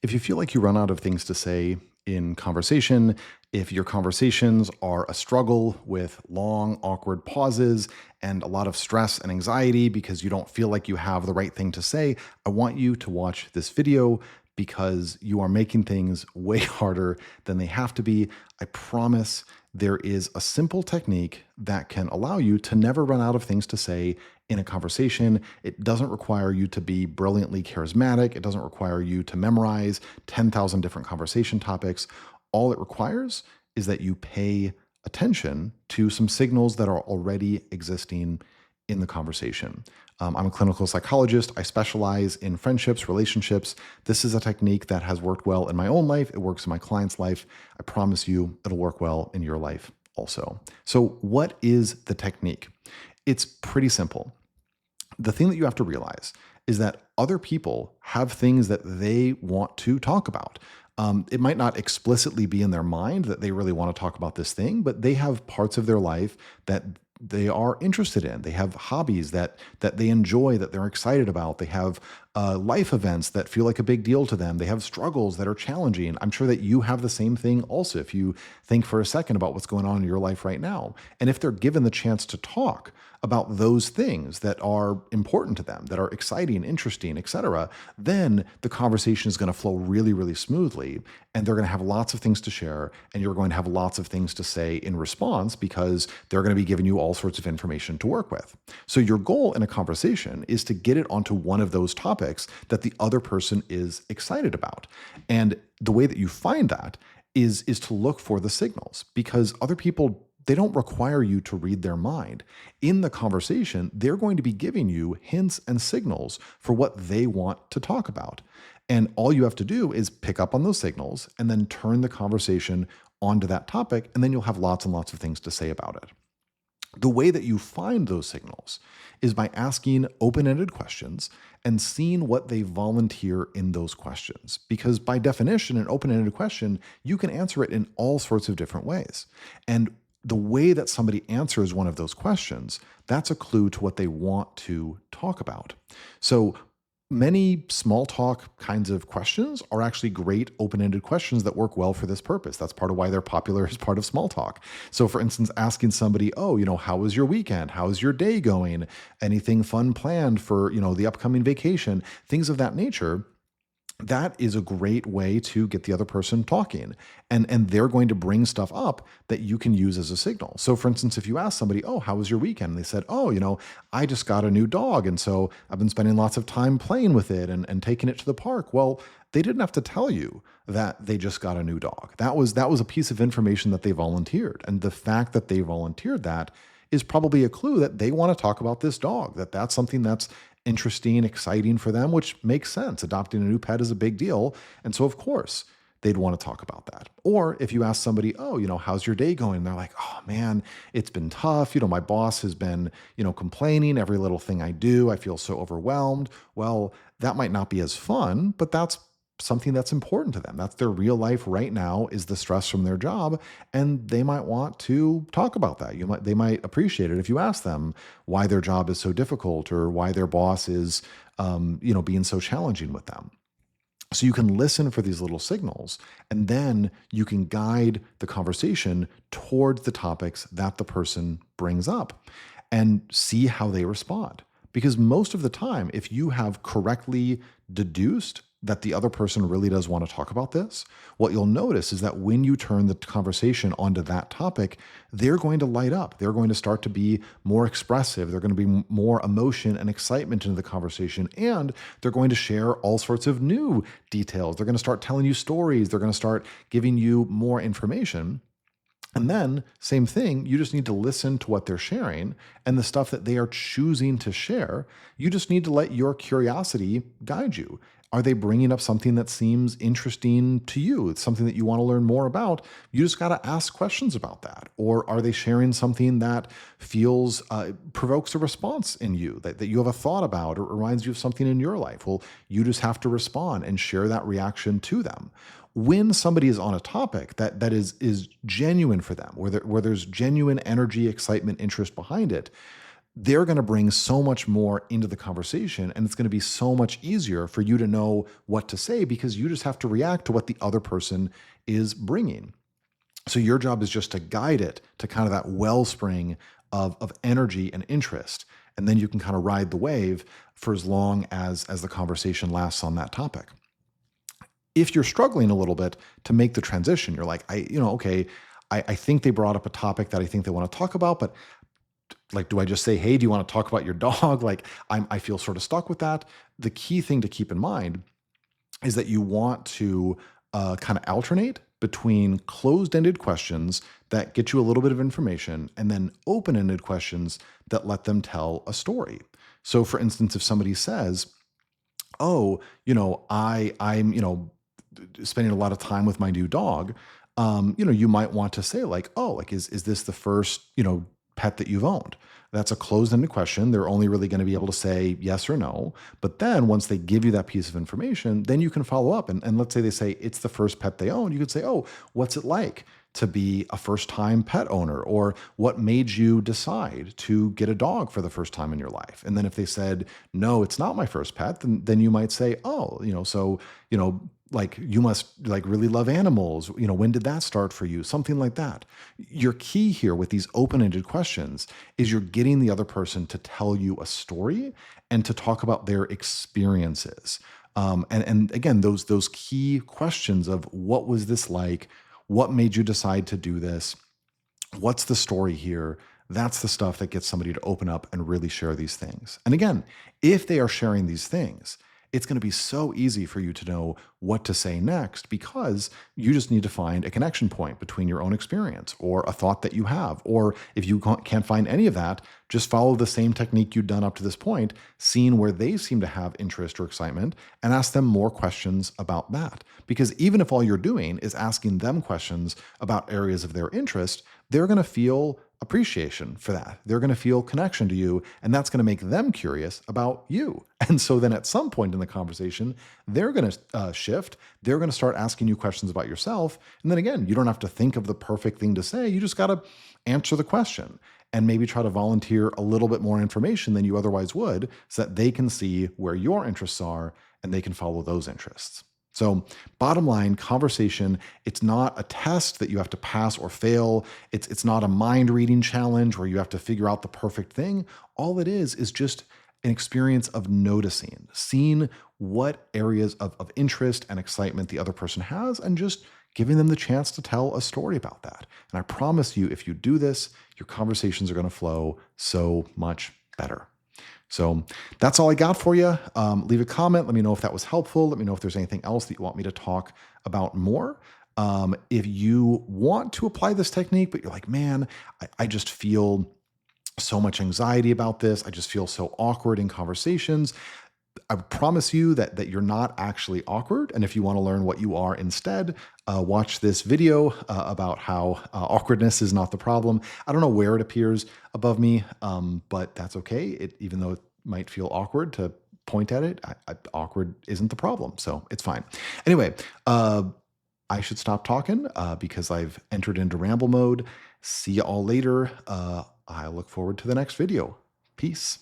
If you feel like you run out of things to say in conversation, if your conversations are a struggle with long, awkward pauses and a lot of stress and anxiety because you don't feel like you have the right thing to say, I want you to watch this video because you are making things way harder than they have to be. I promise there is a simple technique that can allow you to never run out of things to say in a conversation. It doesn't require you to be brilliantly charismatic. It doesn't require you to memorize 10,000 different conversation topics. All it requires is that you pay attention to some signals that are already existing in the conversation. I'm a clinical psychologist. I specialize in friendships, relationships. This is a technique that has worked well in my own life. It works in my client's life. I promise you it'll work well in your life also. So, what is the technique? It's pretty simple. The thing that you have to realize is that other people have things that they want to talk about. It might not explicitly be in their mind that they really want to talk about this thing, but they have parts of their life that they are interested in. They have hobbies that they enjoy, that they're excited about. They have life events that feel like a big deal to them. They have struggles that are challenging. I'm sure that you have the same thing also if you think for a second about what's going on in your life right now. And if they're given the chance to talk about those things that are important to them, that are exciting, interesting, etc., then the conversation is going to flow really, really smoothly. And they're going to have lots of things to share. And you're going to have lots of things to say in response because they're going to be giving you all sorts of information to work with. So your goal in a conversation is to get it onto one of those topics that the other person is excited about. And the way that you find that is to look for the signals, because other people, they don't require you to read their mind. In the conversation, they're going to be giving you hints and signals for what they want to talk about. And all you have to do is pick up on those signals and then turn the conversation onto that topic, and then you'll have lots and lots of things to say about it. The way that you find those signals is by asking open-ended questions and seeing what they volunteer in those questions. Because by definition, an open-ended question, you can answer it in all sorts of different ways. And the way that somebody answers one of those questions, that's a clue to what they want to talk about. So many small talk kinds of questions are actually great open-ended questions that work well for this purpose. That's part of why they're popular as part of small talk. So for instance, asking somebody, oh, how was your weekend? How's your day going? Anything fun planned for, the upcoming vacation? Things of that nature. That is a great way to get the other person talking. And they're going to bring stuff up that you can use as a signal. So for instance, if you ask somebody, oh, how was your weekend? And they said, oh, I just got a new dog. And so I've been spending lots of time playing with it and taking it to the park. Well, they didn't have to tell you that they just got a new dog. That was a piece of information that they volunteered. And the fact that they volunteered that is probably a clue that they want to talk about this dog, that's something that's interesting, exciting for them, which makes sense. Adopting a new pet is a big deal. And so, of course, they'd want to talk about that. Or if you ask somebody, oh, how's your day going? And they're like, oh, man, it's been tough. My boss has been, complaining every little thing I do. I feel so overwhelmed. Well, that might not be as fun, but that's something that's important to them. That's their real life right now, is the stress from their job. And they might want to talk about that. They might appreciate it if you ask them why their job is so difficult or why their boss is, being so challenging with them. So you can listen for these little signals, and then you can guide the conversation towards the topics that the person brings up and see how they respond. Because most of the time, if you have correctly deduced that the other person really does want to talk about this, what you'll notice is that when you turn the conversation onto that topic, they're going to light up. They're going to start to be more expressive. They're going to be more emotion and excitement into the conversation, and they're going to share all sorts of new details. They're going to start telling you stories. They're going to start giving you more information. And then, same thing, you just need to listen to what they're sharing and the stuff that they are choosing to share. You just need to let your curiosity guide you. Are they bringing up something that seems interesting to you? It's something that you want to learn more about. You just got to ask questions about that. Or are they sharing something that feels, provokes a response in you, that you have a thought about, or reminds you of something in your life? Well, you just have to respond and share that reaction to them. When somebody is on a topic that is genuine for them, where there's genuine energy, excitement, interest behind it, they're going to bring so much more into the conversation, and it's going to be so much easier for you to know what to say because you just have to react to what the other person is bringing. So your job is just to guide it to kind of that wellspring of energy and interest. And then you can kind of ride the wave for as long as the conversation lasts on that topic. If you're struggling a little bit to make the transition, you're like, okay, I think they brought up a topic that I think they want to talk about, but like, do I just say, hey, do you want to talk about your dog? Like, I feel sort of stuck with that. The key thing to keep in mind is that you want to kind of alternate between closed ended questions that get you a little bit of information and then open ended questions that let them tell a story. So, for instance, if somebody says, oh, I'm spending a lot of time with my new dog, you might want to say like, oh, like is this the first, pet that you've owned? That's a closed-ended question. They're only really going to be able to say yes or no. But then once they give you that piece of information, then you can follow up. And let's say they say it's the first pet they own. You could say, oh, what's it like to be a first-time pet owner? Or what made you decide to get a dog for the first time in your life? And then if they said, no, it's not my first pet, then you might say, oh, so, like you must like really love animals. When did that start for you? Something like that. Your key here with these open-ended questions is you're getting the other person to tell you a story and to talk about their experiences. And again, those key questions of what was this like? What made you decide to do this? What's the story here? That's the stuff that gets somebody to open up and really share these things. And again, if they are sharing these things, it's going to be so easy for you to know what to say next because you just need to find a connection point between your own experience or a thought that you have. Or if you can't find any of that, just follow the same technique you've done up to this point, seeing where they seem to have interest or excitement, and ask them more questions about that. Because even if all you're doing is asking them questions about areas of their interest, they're going to feel appreciation for that. They're going to feel connection to you, and that's going to make them curious about you. And so then at some point in the conversation, they're going to shift. They're going to start asking you questions about yourself. And then again, you don't have to think of the perfect thing to say. You just got to answer the question and maybe try to volunteer a little bit more information than you otherwise would so that they can see where your interests are and they can follow those interests. So bottom line, conversation, it's not a test that you have to pass or fail. It's not a mind reading challenge where you have to figure out the perfect thing. All it is just an experience of noticing, seeing what areas of interest and excitement the other person has, and just giving them the chance to tell a story about that. And I promise you, if you do this, your conversations are going to flow so much better. So that's all I got for you. Leave a comment. Let me know if that was helpful. Let me know if there's anything else that you want me to talk about more. If you want to apply this technique, but you're like, man, I just feel so much anxiety about this. I just feel so awkward in conversations. I promise you that you're not actually awkward. And if you want to learn what you are instead, watch this video about how awkwardness is not the problem. I don't know where it appears above me, but that's okay. Even though it might feel awkward to point at it, awkward isn't the problem. So it's fine. Anyway, I should stop talking because I've entered into ramble mode. See you all later. I look forward to the next video. Peace.